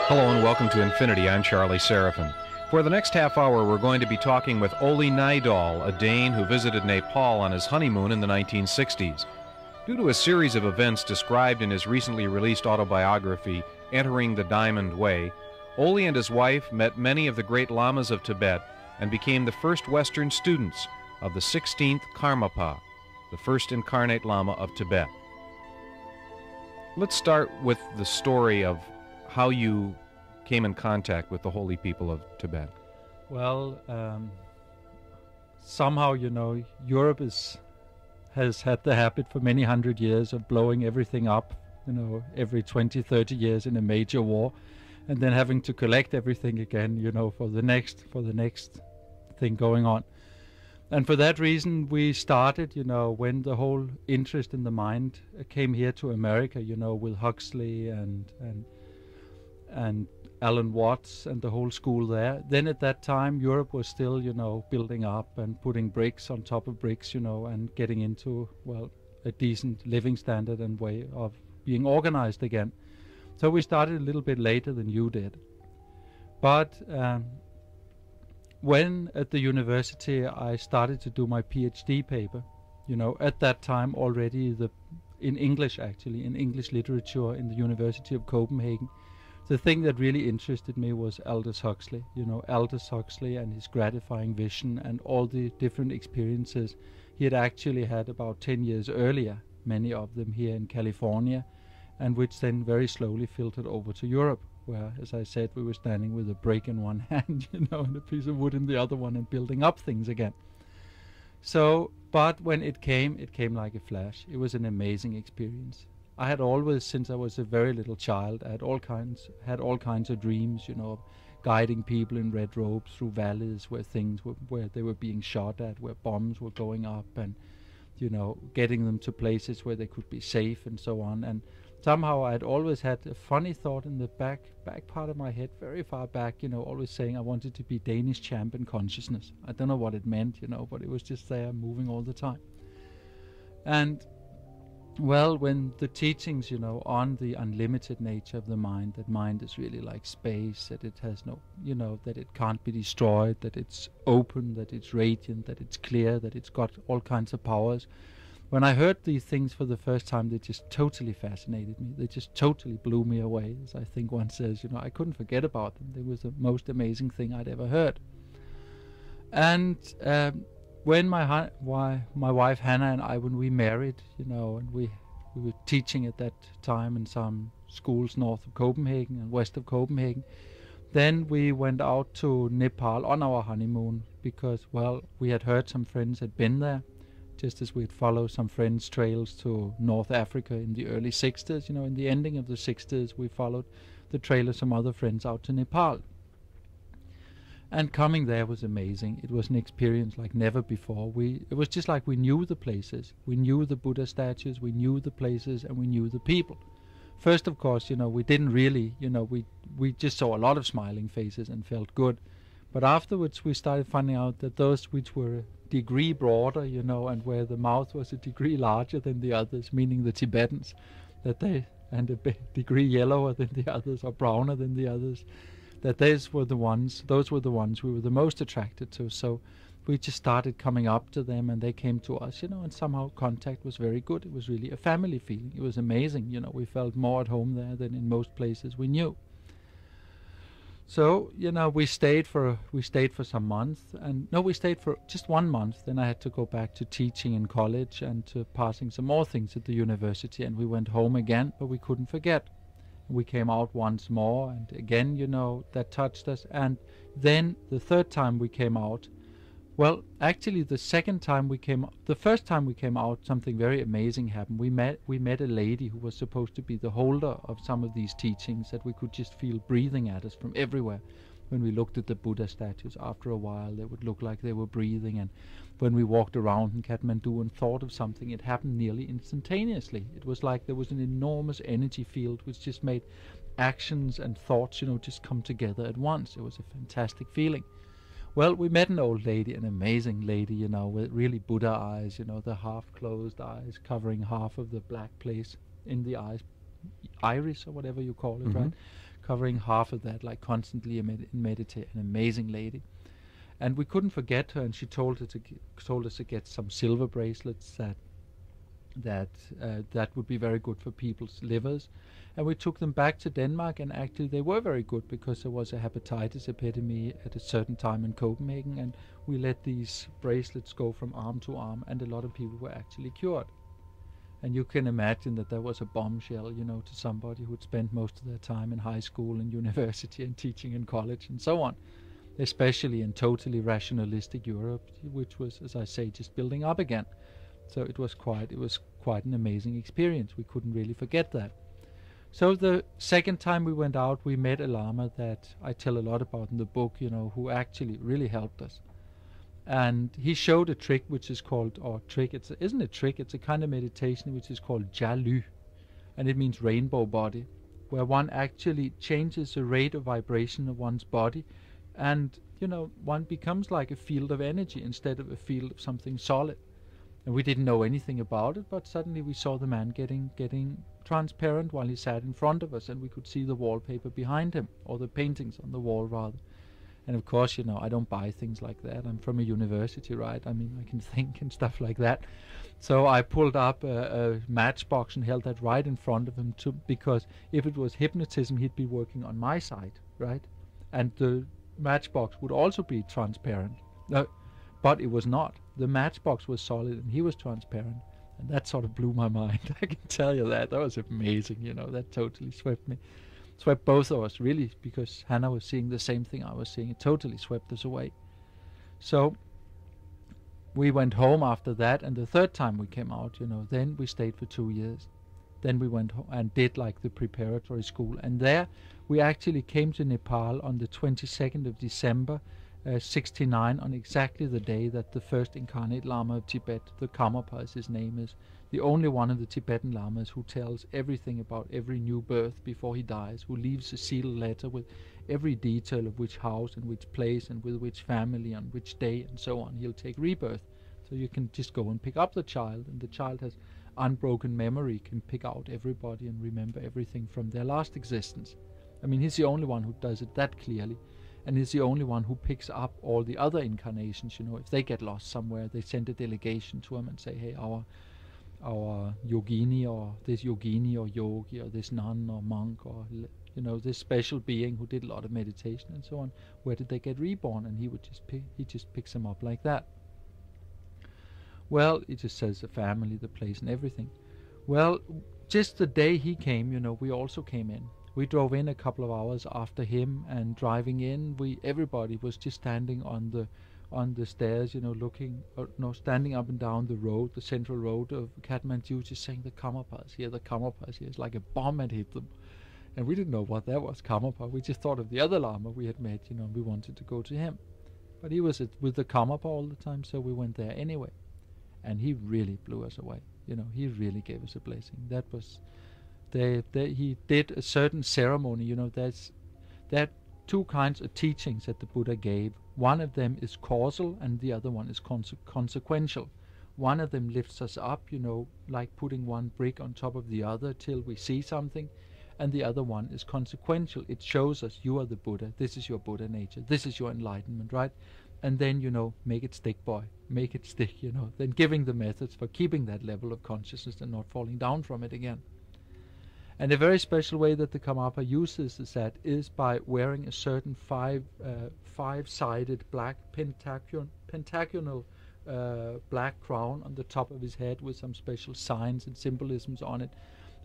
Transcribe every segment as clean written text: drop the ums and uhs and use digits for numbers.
Hello and welcome to Infinity. I'm Charlie Seraphin. For the next half hour, we're going to be talking with Ole Nydahl, a Dane who visited Nepal on his honeymoon in the 1960s. Due to a series of events described in his recently released autobiography, Entering the Diamond Way, Ole and his wife met many of the great lamas of Tibet and became the first Western students of the 16th Karmapa, the Firstincarnate Lama of Tibet. Let's start with the story of how you came in contact with the holy people of Tibet. Well, somehow, Europe has had the habit for many hundred years of blowing everything up, every 20, 30 years in a major war, and then having to collect everything again, for the next thing going on. And for that reason, we started, when the whole interest in the mind came here to America, with Huxley and Alan Watts and the whole school there. Then at that time, Europe was still, building up and putting bricks on top of bricks, and getting into, a decent living standard and way of being organized again. So we started a little bit later than you did. But when at the university I started to do my PhD paper, at that time already in English literature in the University of Copenhagen, the thing that really interested me was Aldous Huxley, Aldous Huxley and his gratifying vision and all the different experiences he had actually had about 10 years earlier, many of them here in California, and which then very slowly filtered over to Europe, where, as I said, we were standing with a brick in one hand, and a piece of wood in the other one and building up things again. So, but when it came like a flash. It was an amazing experience. I had always, since I was a very little child, I had all kinds of dreams, of guiding people in red robes through valleys where where they were being shot at, where bombs were going up, and, getting them to places where they could be safe and so on. And somehow I had always had a funny thought in the back part of my head, very far back, always saying I wanted to be Danish champ in consciousness. I don't know what it meant, but it was just there moving all the time. And well, when the teachings, on the unlimited nature of the mind, that mind is really like space, that it has no, that it can't be destroyed, that it's open, that it's radiant, that it's clear, that it's got all kinds of powers. When I heard these things for the first time, they just totally fascinated me. They just totally blew me away, as I think one says. I couldn't forget about them. They was the most amazing thing I'd ever heard. And when my wife Hannah and I, when we married, and we were teaching at that time in some schools north of Copenhagen and west of Copenhagen, then we went out to Nepal on our honeymoon because, we had heard some friends had been there, just as we'd followed some friends' trails to North Africa in the early 60s. In the ending of the 60s, we followed the trail of some other friends out to Nepal. And coming there was amazing. It was an experience like never before. It was just like we knew the places. We knew the Buddha statues, we knew the places, and we knew the people. First, of course, we didn't really, we just saw a lot of smiling faces and felt good. But afterwards we started finding out that those which were a degree broader, and where the mouth was a degree larger than the others, meaning the Tibetans, and a degree yellower than the others or browner than the others, that those were the ones we were the most attracted to. So we just started coming up to them and they came to us, and somehow contact was very good. It was really a family feeling. It was amazing, we felt more at home there than in most places we knew. So, we stayed for some months, we stayed for just 1 month. Then I had to go back to teaching in college and to passing some more things at the university, and we went home again, but we couldn't forget. We came out once more, and again, that touched us. And then the third time we came out, actually the first time we came out, something very amazing happened. We met a lady who was supposed to be the holder of some of these teachings that we could just feel breathing at us from everywhere. When we looked at the Buddha statues, after a while they would look like they were breathing, and when we walked around in Kathmandu and thought of something, it happened nearly instantaneously. It was like there was an enormous energy field which just made actions and thoughts, just come together at once. It was a fantastic feeling. Well, we met an old lady, an amazing lady, with really Buddha eyes, the half-closed eyes covering half of the black place in the eyes, iris or whatever you call it, right? covering half of that, like constantly in meditate, an amazing lady. And we couldn't forget her, and she told us to get some silver bracelets that would be very good for people's livers. And we took them back to Denmark, and actually they were very good, because there was a hepatitis epidemic at a certain time in Copenhagen, and we let these bracelets go from arm to arm, and a lot of people were actually cured. And you can imagine that there was a bombshell, you know, to somebody who'd spent most of their time in high school and university and teaching in college and so on, especially in totally rationalistic Europe, which was, as I say, just building up again. So it was quite an amazing experience. We couldn't really forget that. So the second time we went out, we met a Lama that I tell a lot about in the book, you know, who actually really helped us. And he showed a trick which is called, isn't a trick, it's a kind of meditation which is called Jalu, and it means rainbow body, where one actually changes the rate of vibration of one's body, and, you know, one becomes like a field of energy instead of a field of something solid. And we didn't know anything about it, but suddenly we saw the man getting transparent while he sat in front of us, and we could see the wallpaper behind him, or the paintings on the wall rather. And of course, you know, I don't buy things like that. I'm from a university, right? I mean, I can think and stuff like that. So I pulled up a matchbox and held that right in front of him, because if it was hypnotism, he'd be working on my side, right? And the matchbox would also be transparent. But it was not. The matchbox was solid and he was transparent. And that sort of blew my mind. I can tell you that. That was amazing, you know. That totally swept both of us, really, because Hannah was seeing the same thing I was seeing. It totally swept us away. So we went home after that, and the third time we came out, you know, then we stayed for 2 years. Then we went and did like the preparatory school. And there we actually came to Nepal on the 22nd of December, 69, on exactly the day that the first incarnate Lama of Tibet, the Karmapa as his name is, the only one of the Tibetan Lamas who tells everything about every new birth before he dies, who leaves a sealed letter with every detail of which house and which place and with which family on which day and so on. He'll take rebirth. So you can just go and pick up the child, and the child has unbroken memory, can pick out everybody and remember everything from their last existence. I mean, he's the only one who does it that clearly. And he's the only one who picks up all the other incarnations. You know, if they get lost somewhere, they send a delegation to him and say, hey, our yogini or yogi or this nun or monk or, you know, this special being who did a lot of meditation and so on, where did they get reborn? And he just picks them up like that. Well, it just says the family, the place and everything. Well, just the day he came, you know, we also came in. We drove in a couple of hours after him, and driving in, everybody was just standing on the stairs, you know, standing up and down the road, the central road of Kathmandu, just saying the Karmapas here, the Karmapas here. It's like a bomb had hit them. And we didn't know what that was, Karmapa. We just thought of the other Lama we had met, you know, and we wanted to go to him. But he was with the Karmapa all the time, so we went there anyway. And he really blew us away. You know, he really gave us a blessing. That was... he did a certain ceremony, you know. There are two kinds of teachings that the Buddha gave. One of them is causal and the other one is consequential. One of them lifts us up, you know, like putting one brick on top of the other till we see something, and the other one is consequential. It shows us you are the Buddha, this is your Buddha nature, this is your enlightenment, right? And then, you know, make it stick, boy, make it stick, you know, then giving the methods for keeping that level of consciousness and not falling down from it again. And a very special way that the Karmapa uses that is by wearing a certain five-sided black pentagonal black crown on the top of his head with some special signs and symbolisms on it.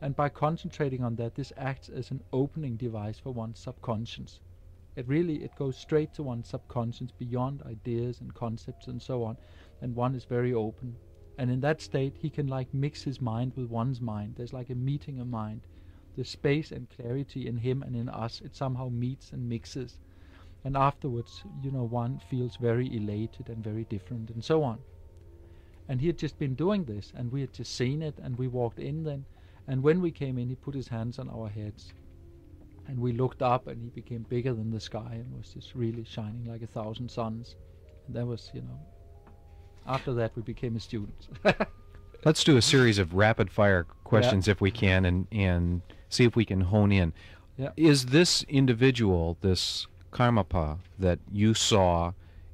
And by concentrating on that, this acts as an opening device for one's subconscious. It goes straight to one's subconscious, beyond ideas and concepts and so on, and one is very open. And in that state, he can like mix his mind with one's mind. There's like a meeting of mind. The space and clarity in him and in us, it somehow meets and mixes. And afterwards, you know, one feels very elated and very different and so on. And he had just been doing this, and we had just seen it, and we walked in then. And when we came in, he put his hands on our heads. And we looked up, and he became bigger than the sky and was just really shining like 1,000 suns. And that was, you know, after that we became his students. Let's do a series of rapid-fire questions if we can, and see if we can hone in. Yeah. Is this individual, this Karmapa that you saw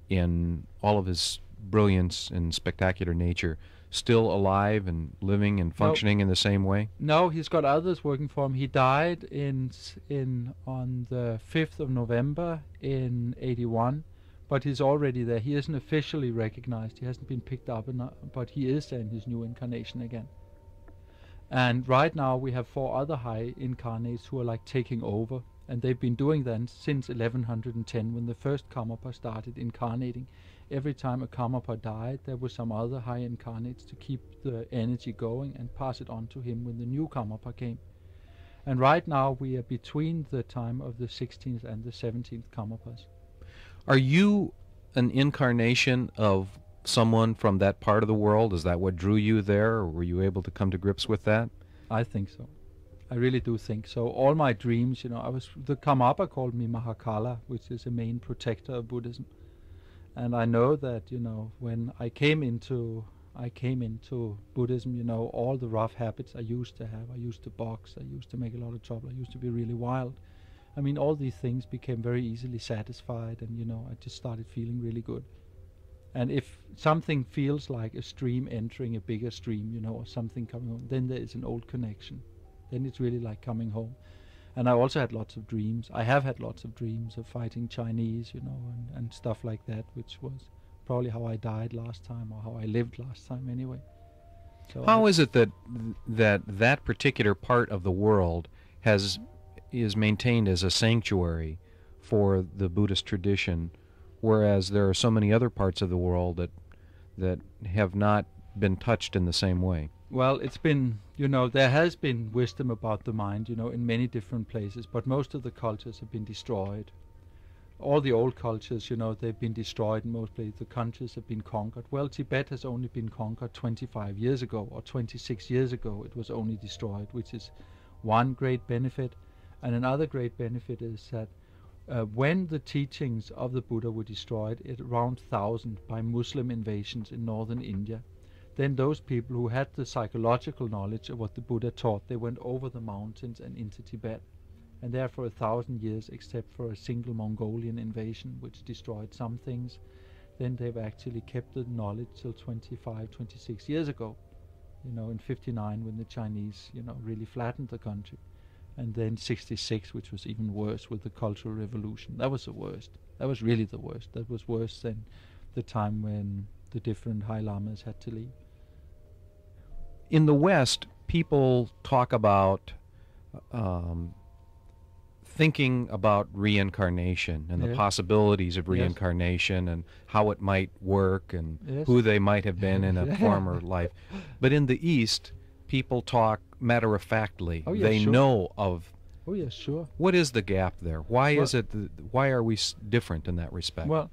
in all of his brilliance and spectacular nature, still alive and living and functioning in the same way? No, he's got others working for him. He died on the 5th of November in 81, but he's already there. He isn't officially recognized. He hasn't been picked up, but he is there in his new incarnation again. And right now we have 4 other high incarnates who are like taking over, and they've been doing that since 1110, when the first Karmapa started incarnating. Every time a Karmapa died, there were some other high incarnates to keep the energy going and pass it on to him when the new Karmapa came. And right now we are between the time of the 16th and the 17th Karmapas. Are you an incarnation of someone from that part of the world? Is that what drew you there, or were you able to come to grips with that? I think so. I really do think so. All my dreams, the Karmapa called me Mahakala, which is a main protector of Buddhism. And I know that, when I came into Buddhism, all the rough habits I used to have. I used to box, I used to make a lot of trouble, I used to be really wild. I mean, all these things became very easily satisfied, and, I just started feeling really good. And if something feels like a stream entering a bigger stream, or something coming home, then there is an old connection. Then it's really like coming home. And I also had lots of dreams. I have had lots of dreams of fighting Chinese, and stuff like that, which was probably how I died last time, or how I lived last time anyway. So how is it that particular part of the world is maintained as a sanctuary for the Buddhist tradition, whereas there are so many other parts of the world that have not been touched in the same way? Well, it's been, there has been wisdom about the mind, in many different places, but most of the cultures have been destroyed. All the old cultures, they've been destroyed in most places. The countries have been conquered. Well, Tibet has only been conquered 25 years ago, or 26 years ago it was only destroyed, which is one great benefit. And another great benefit is that when the teachings of the Buddha were destroyed at around 1000 by Muslim invasions in northern India, then those people who had the psychological knowledge of what the Buddha taught, they went over the mountains and into Tibet. And there for 1000 years, except for a single Mongolian invasion, which destroyed some things, then they've actually kept the knowledge till 25, 26 years ago. In 59, when the Chinese, really flattened the country. And then 66, which was even worse with the Cultural Revolution. That was the worst. That was really the worst. That was worse than the time when the different High Lamas had to leave. In the West, people talk about thinking about reincarnation and the possibilities of reincarnation and how it might work and who they might have been in a former life. But in the East, people talk matter-of-factly. They know of... Oh, yes, sure. What is the gap there? Why are we different in that respect? Well,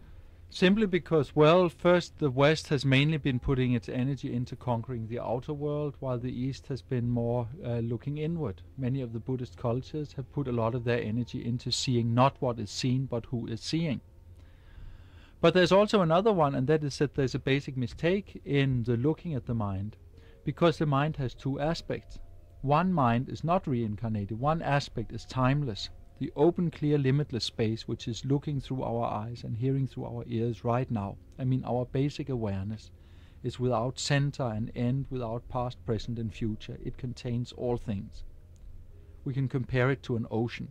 simply because, first, the West has mainly been putting its energy into conquering the outer world, while the East has been more looking inward. Many of the Buddhist cultures have put a lot of their energy into seeing not what is seen, but who is seeing. But there's also another one, and that is that there's a basic mistake in the looking at the mind, because the mind has 2 aspects. One mind is not reincarnated. One aspect is timeless. The open, clear, limitless space which is looking through our eyes and hearing through our ears right now. I mean, our basic awareness is without center and end, without past, present and future. It contains all things. We can compare it to an ocean.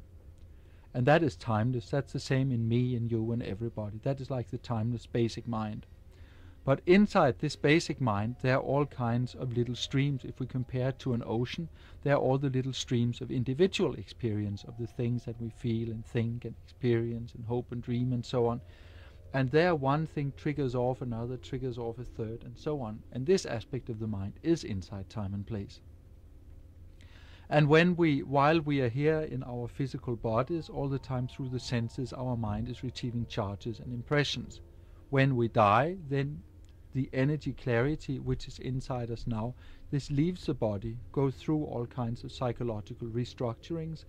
And that is timeless. That's the same in me and you and everybody. That is like the timeless basic mind. But inside this basic mind, there are all kinds of little streams. If we compare it to an ocean, there are all the little streams of individual experience of the things that we feel and think and experience and hope and dream and so on. And there one thing triggers off another, triggers off a third, and so on. And this aspect of the mind is inside time and place. And while we are here in our physical bodies, all the time through the senses, our mind is receiving charges and impressions. When we die, then the energy clarity which is inside us now, this leaves the body, goes through all kinds of psychological restructurings,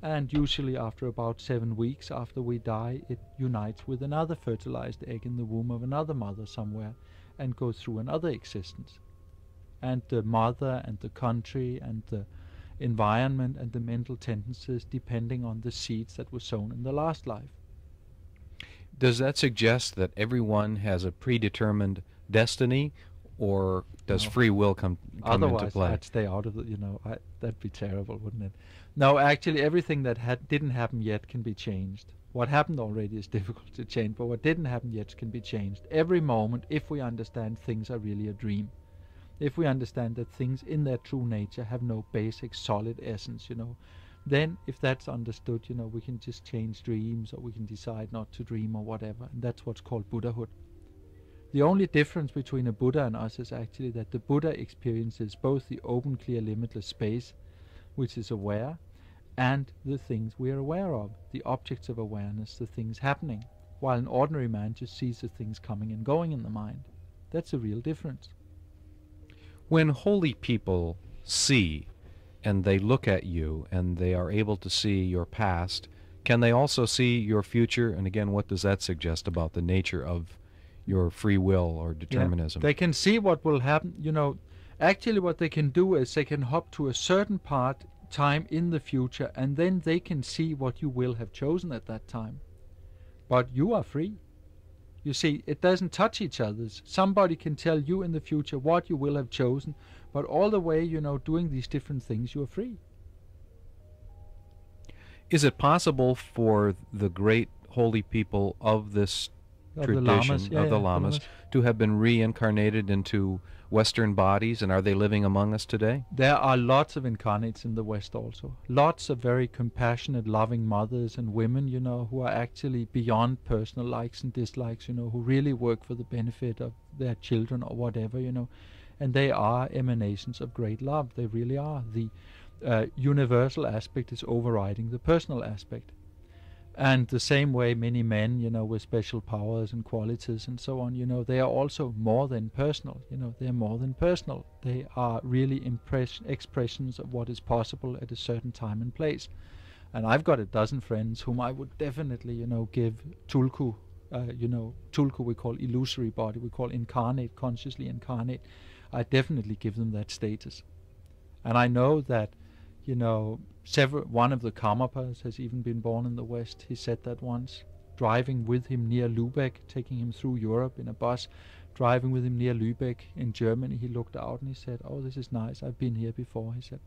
and usually after about 7 weeks after we die, it unites with another fertilized egg in the womb of another mother somewhere and goes through another existence. And the mother and the country and the environment and the mental tendencies depending on the seeds that were sown in the last life. Does that suggest that everyone has a predetermined destiny, or does free will come into Otherwise, play? I'd stay out of it. That'd be terrible, wouldn't it? No, actually, everything that didn't happen yet can be changed. What happened already is difficult to change, but what didn't happen yet can be changed. Every moment, if we understand things are really a dream, if we understand that things in their true nature have no basic, solid essence, then if that's understood, we can just change dreams, or we can decide not to dream, or whatever. And that's what's called Buddhahood. The only difference between a Buddha and us is actually that the Buddha experiences both the open, clear, limitless space, which is aware, and the things we are aware of, the objects of awareness, the things happening, while an ordinary man just sees the things coming and going in the mind. That's a real difference. When holy people see, and they look at you, and they are able to see your past, can they also see your future? And again, what does that suggest about the nature of your free will or determinism? They can see what will happen. Actually what they can do is they can hop to a certain time in the future, and then they can see what you will have chosen at that time. But you are free. You see, it doesn't touch each other's. Somebody can tell you in the future what you will have chosen, but all the way, doing these different things, you are free. Is it possible for the great holy people of this tradition, of the Lamas, to have been reincarnated into Western bodies, and are they living among us today? There are lots of incarnates in the West also. Lots of very compassionate, loving mothers and women, who are actually beyond personal likes and dislikes, who really work for the benefit of their children or whatever, and they are emanations of great love. They really are. The universal aspect is overriding the personal aspect. And the same way many men, with special powers and qualities and so on, they are also more than personal. They're more than personal. They are really expressions of what is possible at a certain time and place. And I've got a dozen friends whom I would definitely, give tulku. Tulku we call illusory body, we call incarnate, consciously incarnate. I definitely give them that status. And I know that one of the Karmapas has even been born in the West. He said that once, driving with him near Lübeck, taking him through Europe in a bus, driving with him near Lübeck in Germany, he looked out and he said, "Oh, this is nice. I've been here before," he said.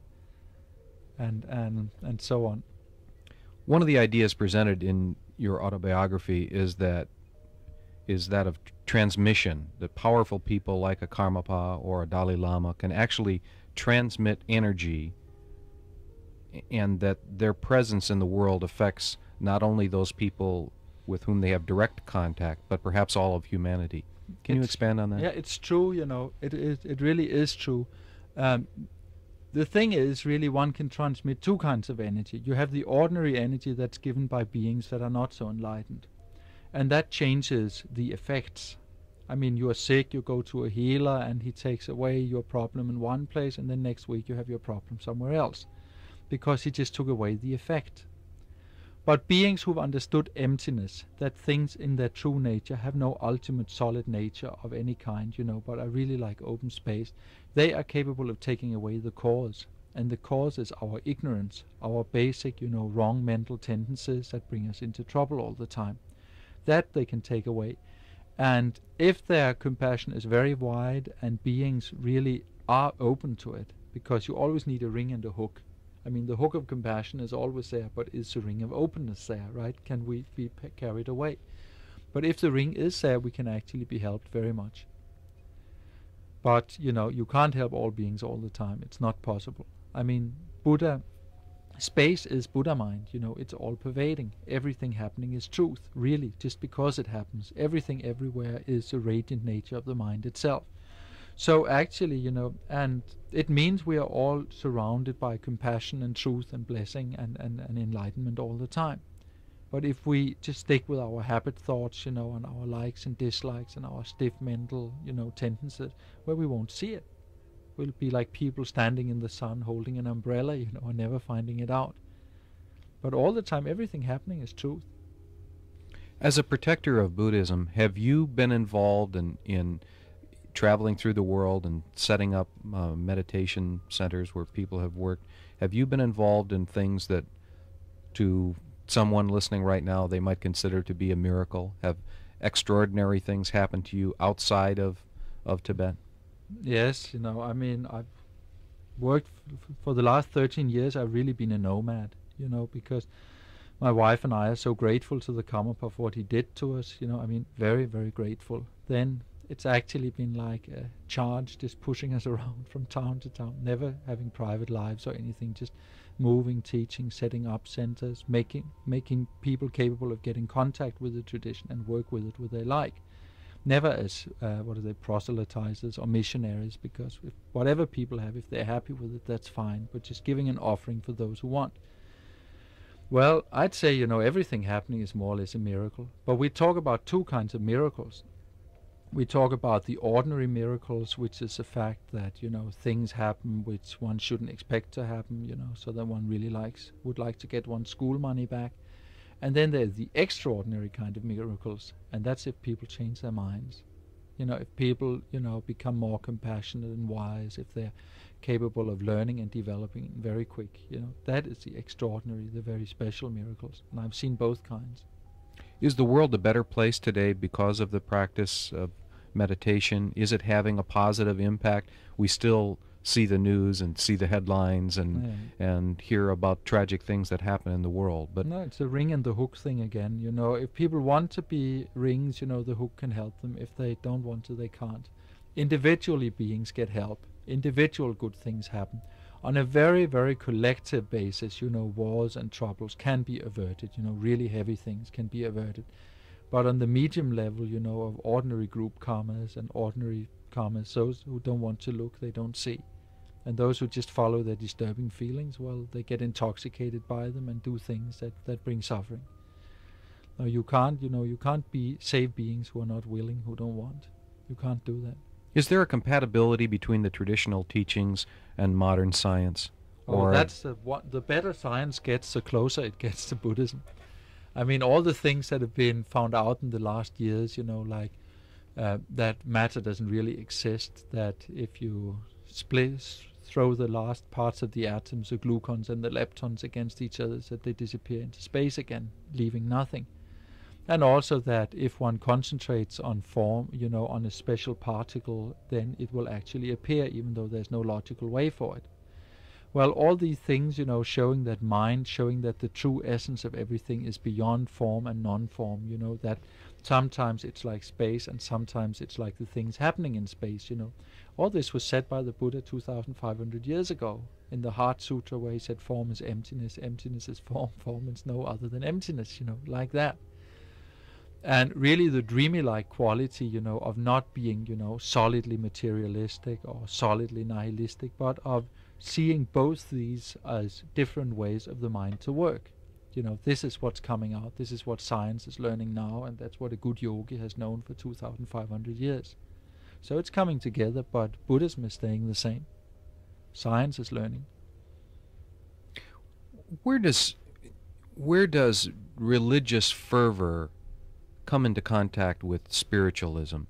And so on. One of the ideas presented in your autobiography is that of transmission, that powerful people like a Karmapa or a Dalai Lama can actually transmit energy, and that their presence in the world affects not only those people with whom they have direct contact, but perhaps all of humanity. Can you expand on that? Yeah, it's true, it really is true. The thing is, really, one can transmit two kinds of energy. You have the ordinary energy that's given by beings that are not so enlightened, and that changes the effects. I mean, you are sick, you go to a healer, and he takes away your problem in one place, and then next week you have your problem somewhere else, because he just took away the effect. But beings who've understood emptiness, that things in their true nature have no ultimate solid nature of any kind, but are really like open space, they are capable of taking away the cause. And the cause is our ignorance, our basic, wrong mental tendencies that bring us into trouble all the time. That they can take away. And if their compassion is very wide and beings really are open to it, because you always need a ring and a hook. I mean, the hook of compassion is always there, but is the ring of openness there, right? Can we be carried away? But if the ring is there, we can actually be helped very much. But, you can't help all beings all the time. It's not possible. I mean, space is Buddha mind, it's all pervading. Everything happening is truth, really, just because it happens. Everything everywhere is the radiant nature of the mind itself. So actually, and it means we are all surrounded by compassion and truth and blessing and enlightenment all the time. But if we just stick with our habit thoughts, and our likes and dislikes and our stiff mental, tendencies, well, we won't see it. We'll be like people standing in the sun holding an umbrella, and never finding it out. But all the time, everything happening is truth. As a protector of Buddhism, have you been involved in traveling through the world and setting up meditation centers where people have worked. Have you been involved in things that, to someone listening right now, they might consider to be a miracle? Have extraordinary things happened to you outside of Tibet? Yes, I mean, I've worked for the last 13 years. I've really been a nomad, because my wife and I are so grateful to the Karmapa for what he did to us, I mean, very, very grateful. Then it's actually been like a charge just pushing us around from town to town, never having private lives or anything, just moving, teaching, setting up centers, making people capable of getting contact with the tradition and work with it what they like. Never as, proselytizers or missionaries, because whatever people have, if they're happy with it, that's fine, but just giving an offering for those who want. Well, I'd say, everything happening is more or less a miracle. But we talk about two kinds of miracles. We talk about the ordinary miracles, which is the fact that, things happen which one shouldn't expect to happen, so that one really would like to get one's school money back. And then there's the extraordinary kind of miracles, and that's if people change their minds. If people, become more compassionate and wise, if they're capable of learning and developing very quick, that is the extraordinary, the very special miracles. And I've seen both kinds. Is the world a better place today because of the practice of meditation? Is it having a positive impact? We still see the news and see the headlines and hear about tragic things that happen in the world. But no, it's a ring and the hook thing again. If people want to be rings, the hook can help them. If they don't want to, they can't. Individually, beings get help. Individual good things happen. On a very, very collective basis, wars and troubles can be averted. Really heavy things can be averted. But on the medium level, of ordinary group karmas and ordinary karmas, those who don't want to look, they don't see. And those who just follow their disturbing feelings, well, they get intoxicated by them and do things that bring suffering. Now, you can't save beings who are not willing, who don't want. You can't do that. Is there a compatibility between the traditional teachings and modern science? Or that's the better science gets, the closer it gets to Buddhism. I mean, all the things that have been found out in the last years, like that matter doesn't really exist, that if you throw the last parts of the atoms, the glucons and the leptons against each other, that they disappear into space again, leaving nothing. And also that if one concentrates on form, on a special particle, then it will actually appear, even though there's no logical way for it. Well, all these things, showing that mind, showing that the true essence of everything is beyond form and non-form, that sometimes it's like space and sometimes it's like the things happening in space, All this was said by the Buddha 2,500 years ago in the Heart Sutra, where he said form is emptiness, emptiness is form, form is no other than emptiness, like that. And really the dreamy-like quality, of not being, solidly materialistic or solidly nihilistic, but of seeing both these as different ways of the mind to work. This is what's coming out, this is what science is learning now, and that's what a good yogi has known for 2,500 years. So it's coming together, but Buddhism is staying the same. Science is learning. Where does religious fervor come into contact with spiritualism?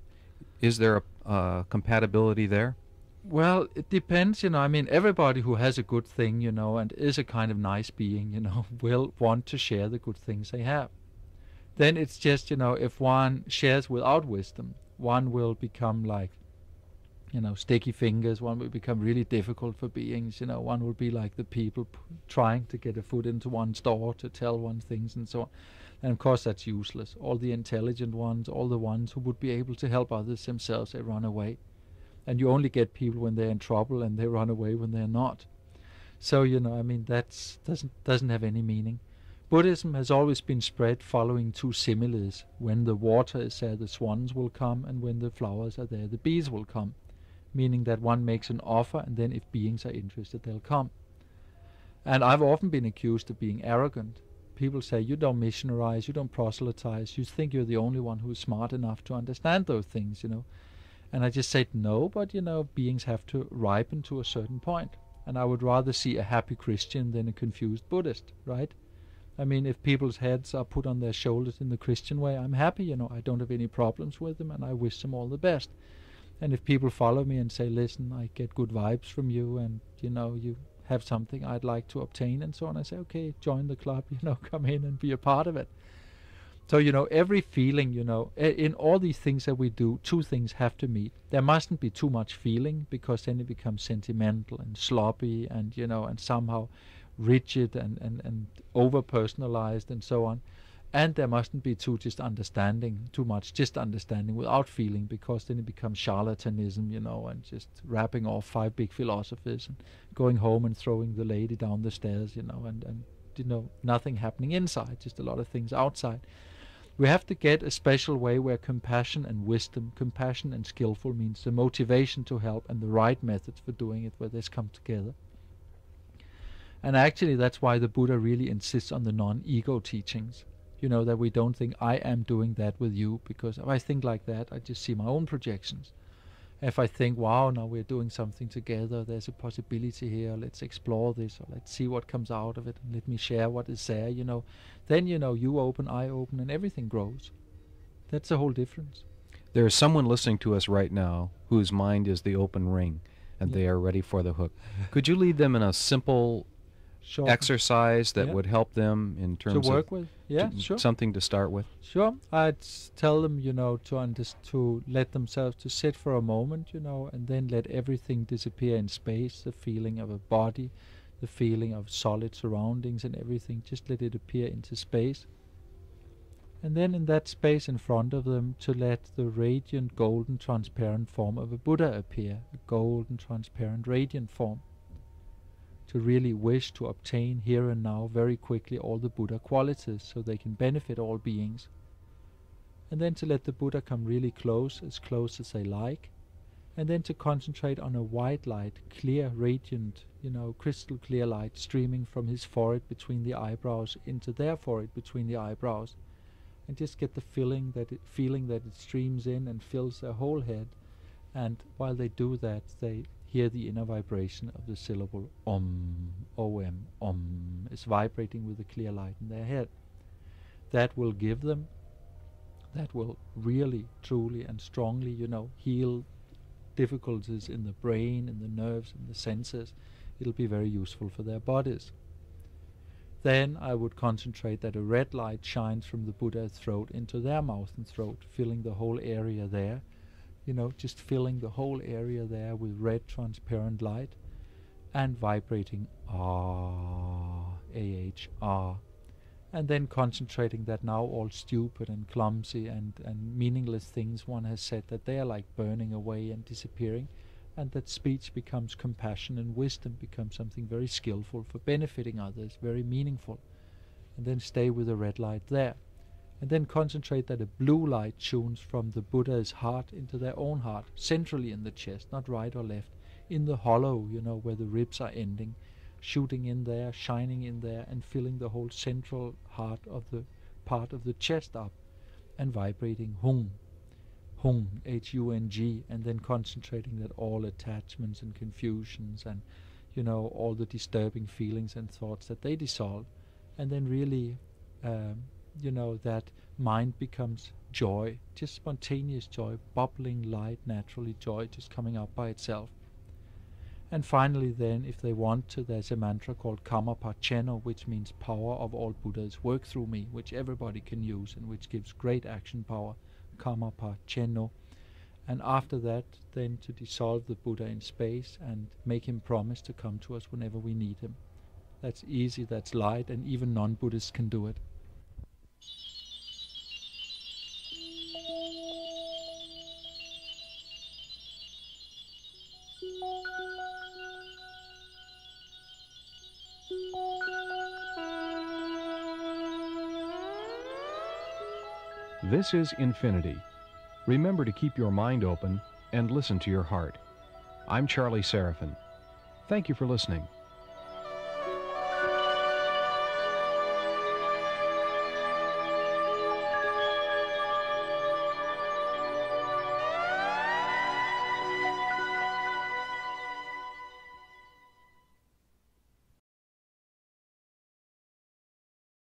Is there a compatibility there? Well, it depends, I mean, everybody who has a good thing, and is a kind of nice being, will want to share the good things they have. Then it's just, if one shares without wisdom, one will become like, sticky fingers, one will become really difficult for beings, one will be like the people trying to get a foot into one's door to tell one things and so on. And of course that's useless. All the intelligent ones, all the ones who would be able to help others themselves, they run away. And you only get people when they're in trouble, and they run away when they're not. So, I mean, that doesn't have any meaning. Buddhism has always been spread following two similes. When the water is there, the swans will come, and when the flowers are there, the bees will come. Meaning that one makes an offer, and then if beings are interested, they'll come. And I've often been accused of being arrogant. People say, you don't missionarize, you don't proselytize, you think you're the only one who's smart enough to understand those things, And I just said, no, but, beings have to ripen to a certain point. And I would rather see a happy Christian than a confused Buddhist, right? I mean, if people's heads are put on their shoulders in the Christian way, I'm happy, I don't have any problems with them, and I wish them all the best. And if people follow me and say, listen, I get good vibes from you, and you have something I'd like to obtain and so on, I say, okay, join the club, come in and be a part of it. So, every feeling, in all these things that we do, two things have to meet. There mustn't be too much feeling, because then it becomes sentimental and sloppy and, and somehow rigid and over-personalized and so on. And there mustn't be too much just understanding without feeling, because then it becomes charlatanism, and just rapping off 5 big philosophies and going home and throwing the lady down the stairs, and nothing happening inside, just a lot of things outside. We have to get a special way where compassion and wisdom, compassion and skillful means the motivation to help and the right methods for doing it, where this come together. And actually that's why the Buddha really insists on the non-ego teachings. That we don't think I am doing that with you, because if I think like that, I just see my own projections. If I think, wow, now we're doing something together, there's a possibility here, let's explore this, or let's see what comes out of it, and let me share what is there, then, you open, I open, and everything grows. That's the whole difference. There is someone listening to us right now whose mind is the open ring, and they are ready for the hook. Could you lead them in a simple exercise that would help them in terms to work with? Yeah, sure. Something to start with? Sure. I'd tell them, to let themselves to sit for a moment, and then let everything disappear in space, the feeling of a body, the feeling of solid surroundings and everything, just let it appear into space. And then in that space in front of them, to let the radiant, golden, transparent form of a Buddha appear, a golden, transparent, radiant form. To really wish to obtain here and now very quickly all the Buddha qualities, so they can benefit all beings. And then to let the Buddha come really close as they like, and then to concentrate on a white light, clear, radiant, crystal clear light streaming from his forehead between the eyebrows into their forehead between the eyebrows, and just get the feeling that it streams in and fills their whole head. And while they do that, they hear the inner vibration of the syllable Om, O-M, Om, is vibrating with the clear light in their head. That will really, truly and strongly, heal difficulties in the brain, in the nerves, in the senses. It'll be very useful for their bodies. Then I would concentrate that a red light shines from the Buddha's throat into their mouth and throat, filling the whole area there. Just filling the whole area there with red transparent light and vibrating Ah, A-H, Ah. And then concentrating that now all stupid and clumsy and meaningless things one has said, that they are like burning away and disappearing, and that speech becomes compassion and wisdom becomes something very skillful for benefiting others, very meaningful. And then stay with the red light there. And then concentrate that a blue light tunes from the Buddha's heart into their own heart, centrally in the chest, not right or left, in the hollow, where the ribs are ending, shooting in there, shining in there, and filling the whole central heart of the part of the chest up, and vibrating Hung, Hung, H-U-N-G, and then concentrating that all attachments and confusions and, all the disturbing feelings and thoughts, that they dissolve, and then really that mind becomes joy, just spontaneous joy, bubbling light, naturally joy, just coming up by itself. And finally then, if they want to, there's a mantra called Karmapacheno, which means power of all Buddhas work through me, which everybody can use and which gives great action power, Karmapacheno. And after that, then to dissolve the Buddha in space and make him promise to come to us whenever we need him. That's easy, that's light, and even non-Buddhists can do it. This is Infinity. Remember to keep your mind open and listen to your heart. I'm Charlie Seraphin. Thank you for listening.